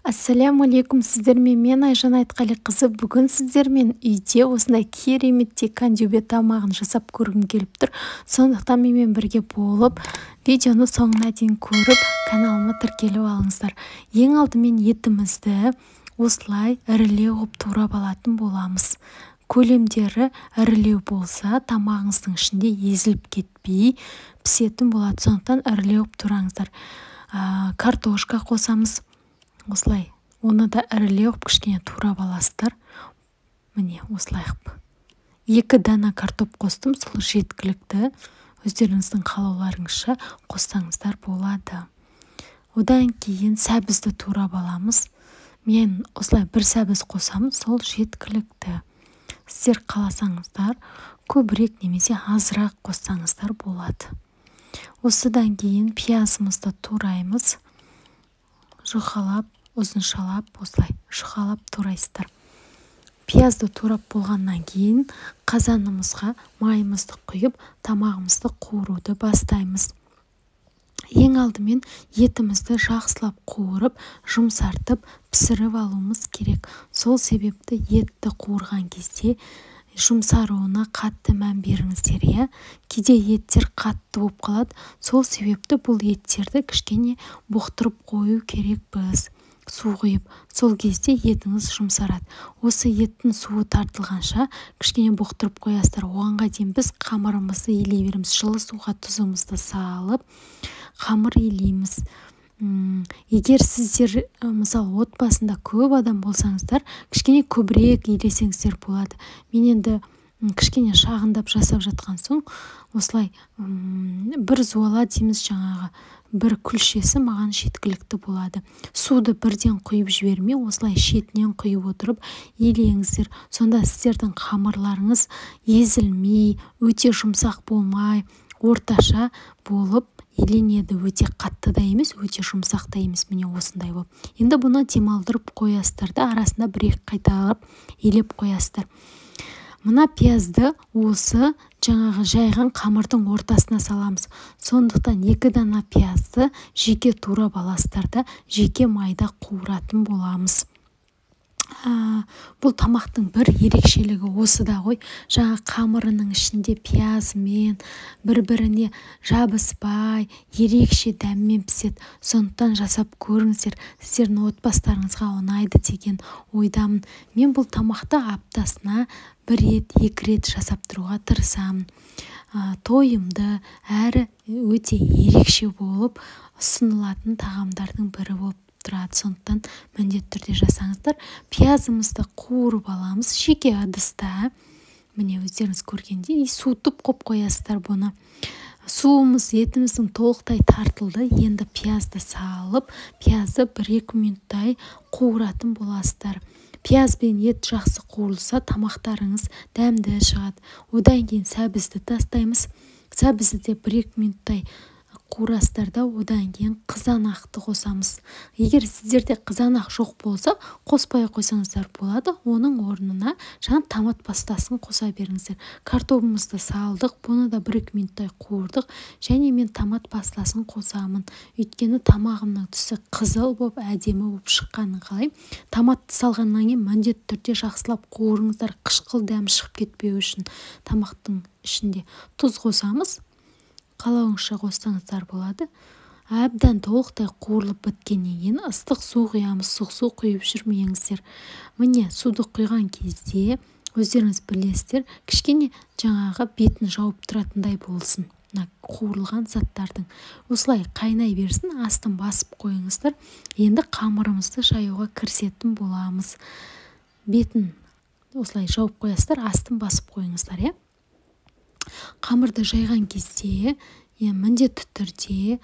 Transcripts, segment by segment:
Ассаляму-алейкум, сіздермен мен Айжан Айтқалиқызы. Бүгін сіздермен үйде осындай кереметтей кандюбе тамағын жасап көргім келіп тұр. Сондықтан менімен бірге болып, видеоны соңына дейін көріп, каналыма тіркеліп алыңыздар. Ең алдымен етімізді осылай ірілеу ғып турап алатын боламыз. Көлемдері ірілеу болса, тамағыңыздың ішінде езіліп кетпей пісетін болады. Сондықтан ірілеу ғып тураңыздар. Картошка қосамыз. Осылай, оны да ірілеу ғып кішкене турап аласыздар. Міне, осылай ғып. 2 дана картоп қостым, сол жеткілікті. Өздеріңіздің қалауларыңызша қоссаңыздар болады. Одан кейін сәбізді турап аламыз. Мен осылай бір сәбіз қосамын, сол жеткілікті. Сіздер қаласаңыздар, көбірек немесе азырақ қоссаңыздар болады. Осыдан кейін пиязымызды тураймыз. Жұқалап, ұзыншалап, осылай жұқалап турайсыздар. Пиязды турап болғаннан кейін қазанымызға майымызды құйып, тамағымызды қуыруды бастаймыз. Ең алдымен етімізді жақсылап қуырып, жұмсартып, пісіріп алуымыз керек. Сол себепті етті қуырған кезде жұмсаруына қатты мән беріңіздер. Кейде еттер қатты болып қалады. Сол себепті бұл еттерді кішкене бұқтырып қою керек біз. Су құйып, сол кезде етіңіз жұмсарады. Осы еттің суы тартылғанша кішкене бұқтырып қоясыздар. Оғанға дейін біз қамырымызды илей береміз. Жылы суға тұзымызды салып, қамыр илейміз. Егер сіздер мысалы отбасында көп адам болсаңыздар, кішкене көбірек илесеңіздер болады. Мен енді кішкене шағындап жасап жатқан соң, осылай бір зуала дейміз, жаңағы бір күлшесі маған жеткілікті болады. Суды бірден құйып жібермей, осылай шетінен құйып отырып илеңіздер. Сонда сіздердің қамырларыңыз езілмей, өте жұмсақ болмай, орташа болып иленеді. Өте қатты да емес, өте жұмсақ та емес. Міне осындай болып. Енді бұны демалдырып қоясыздар да, арасында бір-екі қайталап илеп қоясыздар. Мына пиязды осы жаңағы жайған қамырдың ортасына саламыз. Сондықтан 2 дана пиязды жеке турап аласыздар да, жеке майда қуыратын боламыз. Бұл тамақтың бір ерекшелігі осы да ғой. Жаңа қамырының ішінде пиязымен бір-біріне жабыспай, ерекше дәммен піседі. Сондықтан жасап көріңіздер. Сіздердің отбасыларыңызға ұнайды деген ойдамын. Мен бұл тамақты аптасына 1 рет, 2 рет жасап тұруға тырысамын. Тойымды әрі өте ерекше болып ұсынылатын тағамдардың бірі болып тұрады. Сондықтан міндетті түрде жасаңыздар. Пиязымызды қуырып аламыз жеке ыдыста. Міне өздеріңіз көргендей суытып қойасыздар бұны. Суымыз етіміздің толықтай тартылды. Енді пиязды салып, пиязды 1-2 минуттай қуыратын боласыздар. Пияз бен ет жақсы қуырылса, тамақтарыңыз дәмді шығады. Одан кейін сәбізді тастаймыз. Сәбізді де 1-2 минуттай қуырасыздар да, одан кейін қызанақты қосамыз. Егер сіздерде қызанақ жоқ болса, қоспай қойсаңыздар болады. Оның орнына жаңа томат пастасын қоса беріңіздер. Картопымызды салдық, бұны да 1-2 минуттай қуырдық. Және мен томат пастасын қосамын. Өйткені тамағымның түсі қызыл болып, әдемі болып шыққанын қалай. Томатты салғаннан кейін міндетті түрде жақсылап қуырыңыздар, қышқыл дәм шығып кетпеу үшін. Тамақтың ішінде тұз қосамыз. Қалауыңызша қоссаңыздар болады. Әбден толықтай қуырылып біткеннен кейін ыстық су құямыз. Суық су құйып жүрмеңіздер. Міне суды құйған кезде өздеріңіз білесіздер, кішкене жаңағы бетін жауып тұратындай болсын. Қуырылған заттардың. Осылай қайнай берсін, астын басып қойыңыздар. Енді қамырымызды жаюға кірісетін боламыз. Бетін осылай жауып қоясыздар, астын басып қойыңыздар. Қамырды жайған кезде міндетті түрде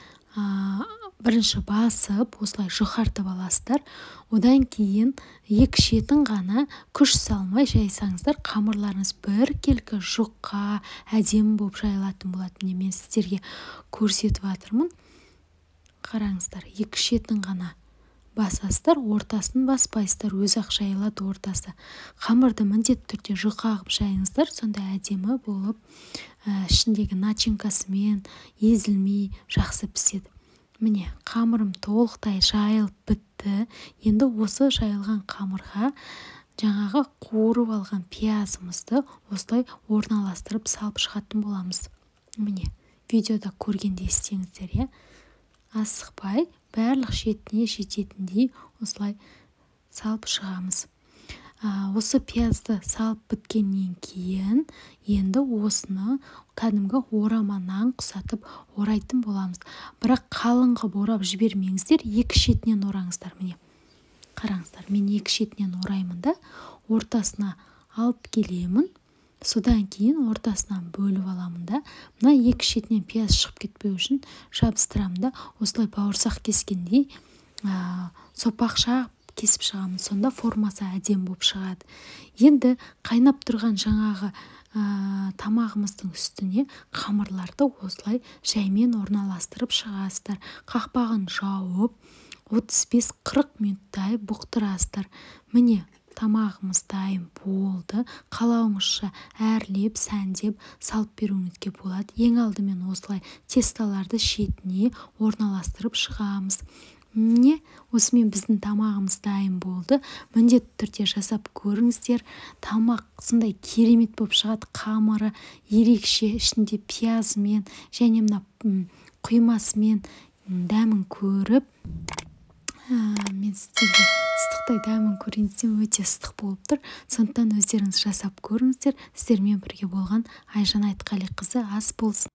бірінші басып, осылай жұқартып аласыздар. Одан кейін 2 шетін ғана күш салмай жайсаңыздар, қамырларыңыз біркелкі жұқа, әдемі болып жайылатын болады. Мен сіздерге көрсетіп жатырмын. Қараңыздар, 2 шетін ғана басасыздар, ортасын баспайсыздар, өзі-ақ жайылады ортасы. Қамырды міндетті түрде жұқа қылып жайыңыздар, сонда әдемі болып, ішіндегі начинкасымен езілмей жақсы піседі. Міне қамырым толықтай жайылып бітті. Енді осы жайылған қамырға жаңағы қуырып алған пиязымызды осылай орналастырып салып шығатын боламыз. Міне видеода көргенде істеңіздер, асықпай барлық шетіне жететіндей осылай салып шығамыз. Осы пиязды салып біткеннен кейін енді осыны кәдімгі орамадан құсатып орайтын боламыз. Бірақ қалың қылып орап жібермеңіздер, екі шетінен ораңыздар. Міне қараңыздар, мен екі шетінен ораймын да, ортасына алып келемін. Содан кейін ортасынан бөліп аламын да, мына екі шетінен пияз шығып кетпеу үшін жабыстырамын да, осылай бауырсақ кескендей сопақша кесіп шығамын. Сонда формасы әдем болып шығады. Енді қайнап тұрған жаңағы тамағымыздың үстіне қамырларды осылай жаймен орналастырып шығасыздар. Қақпағын жауып 35-40 минуттай бұқтырасыздар. Міне тамағымыз дайын болды. Қалауыңызша әрлеп, сәндеп салып беруіңізге болады. Ең алдымен осылай тесталарды шетіне орналастырып шығамыз. Міне осымен біздің тамағымыз дайын болды. Міндетті түрде жасап көріңіздер. Тамақ сондай керемет болып шығады. Қамыры ерекше, ішінде пиязымен және мына құймасымен дәмін көріп, мен сіздерге ыстықтай дәмін көрейін десем, өте ыстық болып тұр. Сондықтан өздеріңіз жасап көріңіздер. Сіздермен бірге болған Айжан Айтқалиқызы ас болсын.